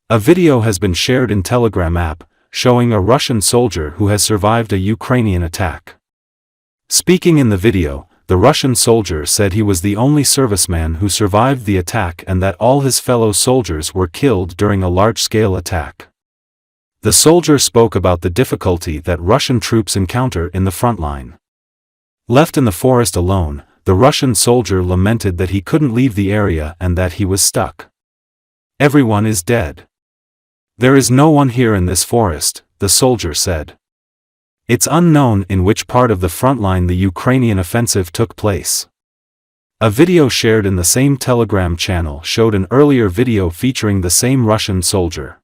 A video has been shared in Telegram app, showing a Russian soldier who has survived a Ukrainian attack. Speaking in the video, the Russian soldier said he was the only serviceman who survived the attack and that all his fellow soldiers were killed during a large-scale attack. The soldier spoke about the difficulty that Russian troops encounter in the front line. Left in the forest alone, the Russian soldier lamented that he couldn't leave the area and that he was stuck. "Everyone is dead. There is no one here in this forest," the soldier said. It's unknown in which part of the front line the Ukrainian offensive took place. A video shared in the same Telegram channel showed an earlier video featuring the same Russian soldier.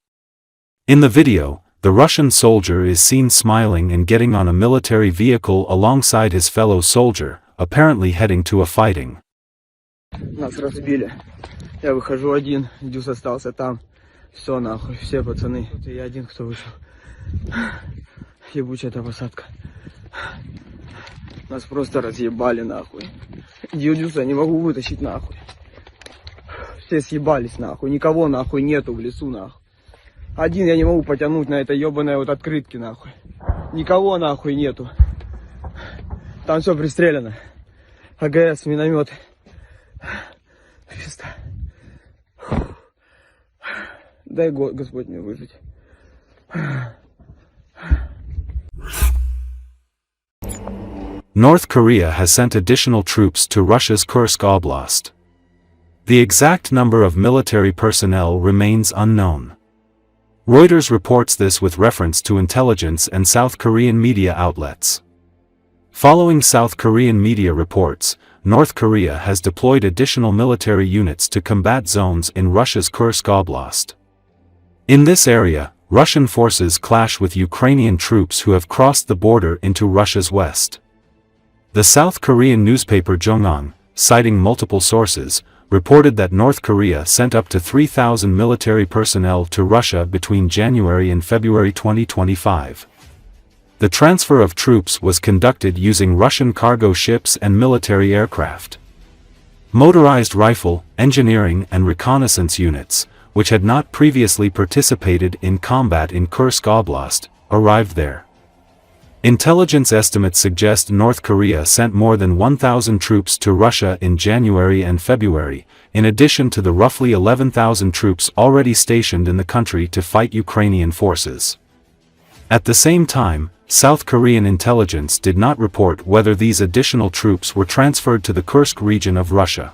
In the video, the Russian soldier is seen smiling and getting on a military vehicle alongside his fellow soldier, apparently heading to a fighting. Нас разбили. Я выхожу один, Дюс остался там. Все нахуй, все пацаны. Я один, кто вышел. Ебучая эта посадка. Нас просто разъебали нахуй. Дюса не могу вытащить нахуй. Все съебались нахуй. Никого нахуй нету в лесу нахуй. Один я не могу потянуть на этой ебаной вот открытке нахуй. Никого нахуй нету. Там все пристреляно. АГС, минометы. Пизда. Дай Господь мне выжить. North Korea has sent additional troops to Russia's Kursk Oblast. The exact number of military personnel remains unknown. Reuters reports this with reference to intelligence and South Korean media outlets. Following South Korean media reports, North Korea has deployed additional military units to combat zones in Russia's Kursk Oblast. In this area, Russian forces clash with Ukrainian troops who have crossed the border into Russia's west. The South Korean newspaper Jongang, citing multiple sources, reported that North Korea sent up to 3,000 military personnel to Russia between January and February 2025. The transfer of troops was conducted using Russian cargo ships and military aircraft. Motorized rifle, engineering and reconnaissance units, which had not previously participated in combat in Kursk Oblast, arrived there. Intelligence estimates suggest North Korea sent more than 1,000 troops to Russia in January and February, in addition to the roughly 11,000 troops already stationed in the country to fight Ukrainian forces. At the same time, South Korean intelligence did not report whether these additional troops were transferred to the Kursk region of Russia.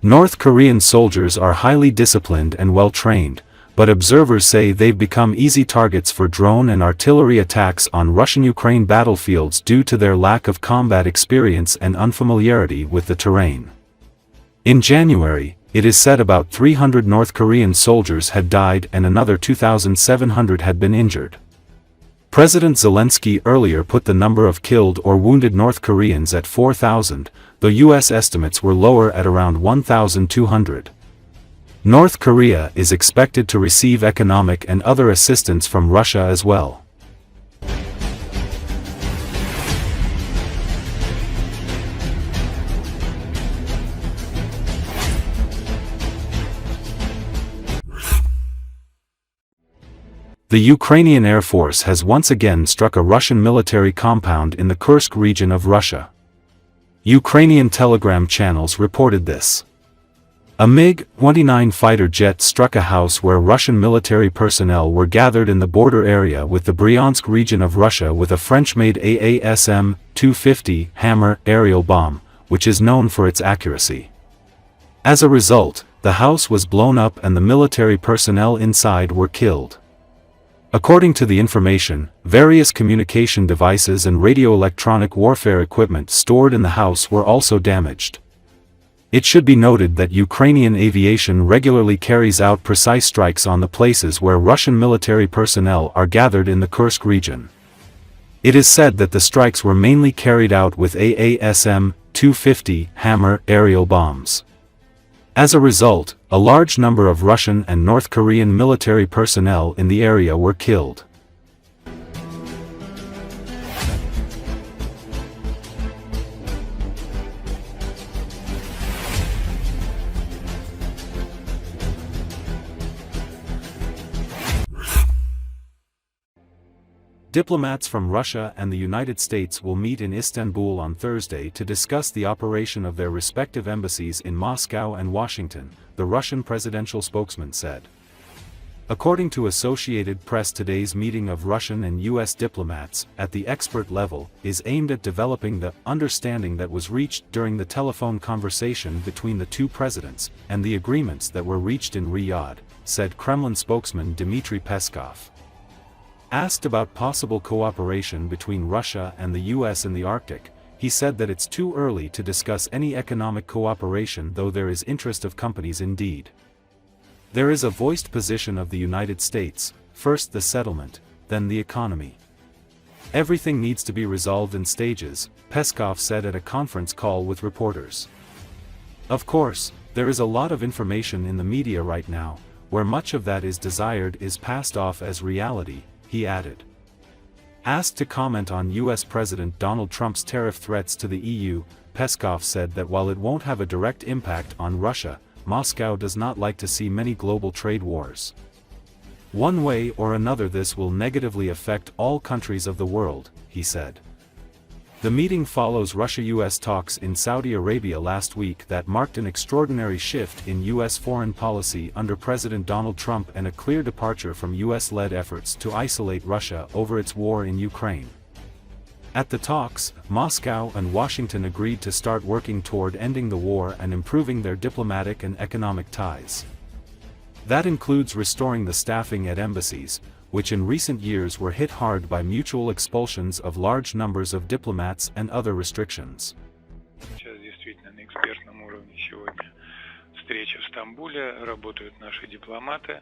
North Korean soldiers are highly disciplined and well-trained, but observers say they've become easy targets for drone and artillery attacks on Russian-Ukraine battlefields due to their lack of combat experience and unfamiliarity with the terrain. In January, it is said about 300 North Korean soldiers had died and another 2,700 had been injured. President Zelenski earlier put the number of killed or wounded North Koreans at 4,000, though US estimates were lower at around 1,200. North Korea is expected to receive economic and other assistance from Russia as well. The Ukrainian Air Force has once again struck a Russian military compound in the Kursk region of Russia. Ukrainian Telegram channels reported this. A MiG-29 fighter jet struck a house where Russian military personnel were gathered in the border area with the Bryansk region of Russia with a French-made AASM-250 Hammer aerial bomb, which is known for its accuracy. As a result, the house was blown up and the military personnel inside were killed. According to the information, various communication devices and radio-electronic warfare equipment stored in the house were also damaged. It should be noted that Ukrainian aviation regularly carries out precise strikes on the places where Russian military personnel are gathered in the Kursk region. It is said that the strikes were mainly carried out with AASM-250 Hammer aerial bombs. As a result, a large number of Russian and North Korean military personnel in the area were killed. Diplomats from Russia and the United States will meet in Istanbul on Thursday to discuss the operation of their respective embassies in Moscow and Washington, the Russian presidential spokesman said. According to Associated Press, today's meeting of Russian and U.S. diplomats at the expert level is aimed at developing the understanding that was reached during the telephone conversation between the two presidents and the agreements that were reached in Riyadh, said Kremlin spokesman Dmitry Peskov. Asked about possible cooperation between Russia and the U.S. in the Arctic, he said that it's too early to discuss any economic cooperation, though there is interest of companies indeed. There is a voiced position of the United States, first the settlement, then the economy. Everything needs to be resolved in stages, Peskov said at a conference call with reporters. Of course, there is a lot of information in the media right now, where much of that is desired is passed off as reality, he added. Asked to comment on U.S. President Donald Trump's tariff threats to the EU, Peskov said that while it won't have a direct impact on Russia, Moscow does not like to see many global trade wars. One way or another this will negatively affect all countries of the world, he said. The meeting follows Russia-US talks in Saudi Arabia last week that marked an extraordinary shift in U.S. foreign policy under President Donald Trump and a clear departure from U.S.-led efforts to isolate Russia over its war in Ukraine. At the talks, Moscow and Washington agreed to start working toward ending the war and improving their diplomatic and economic ties. That includes restoring the staffing at embassies, which in recent years were hit hard by mutual expulsions of large numbers of diplomats and other restrictions. Сейчас действительно на экспертном уровне сегодня встреча в Стамбуле, работают наши дипломаты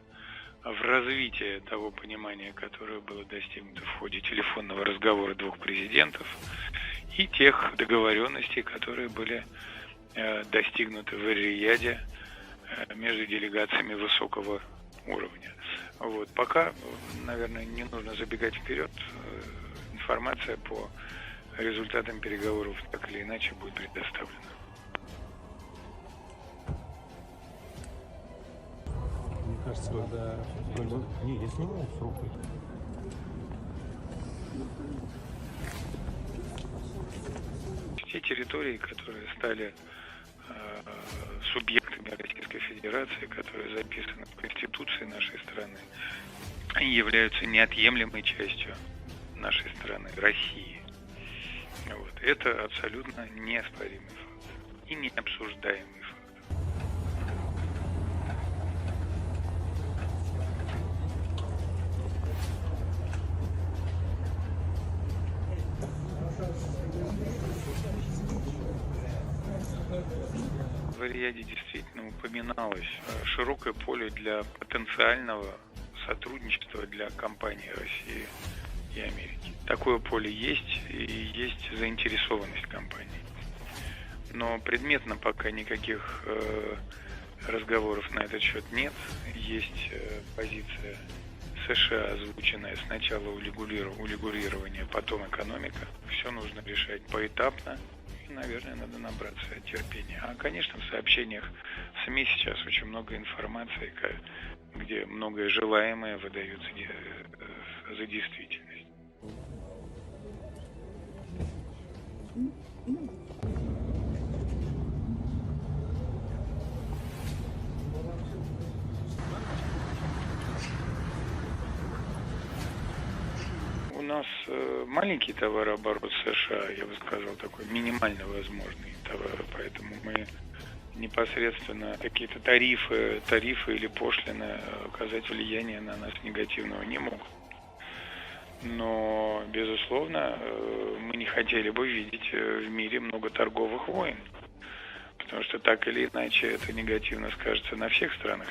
в развитии того понимания, которое было достигнуто в ходе телефонного разговора двух президентов, и тех договоренностей, которые были достигнуты в Рияде между делегациями высокого уровня. Вот. Пока, наверное, не нужно забегать вперед. Информация по результатам переговоров так или иначе будет предоставлена. Мне кажется, когда... Не, я снимаю с рукой. Те территории, которые стали субъектами Российской Федерации, которые записаны в Конституции нашей страны, они являются неотъемлемой частью нашей страны, России. Вот. Это абсолютно неоспоримый факт и необсуждаемый факт. В Рияде действительно упоминалось широкое поле для потенциального сотрудничества для компаний России и Америки. Такое поле есть, и есть заинтересованность компаний. Но предметно пока никаких разговоров на этот счет нет. Есть позиция США, озвученная сначала урегулирование, потом экономика. Все нужно решать поэтапно. И, наверное, надо набраться терпения. А, конечно, в сообщениях в СМИ сейчас очень много информации, где многое желаемое выдается за действительность. У нас маленький товарооборот США, я бы сказал, такой минимально возможный товар, поэтому мы непосредственно какие-то тарифы или пошлины оказать влияние на нас негативного не могут. Но, безусловно, мы не хотели бы видеть в мире много торговых войн, потому что так или иначе это негативно скажется на всех странах.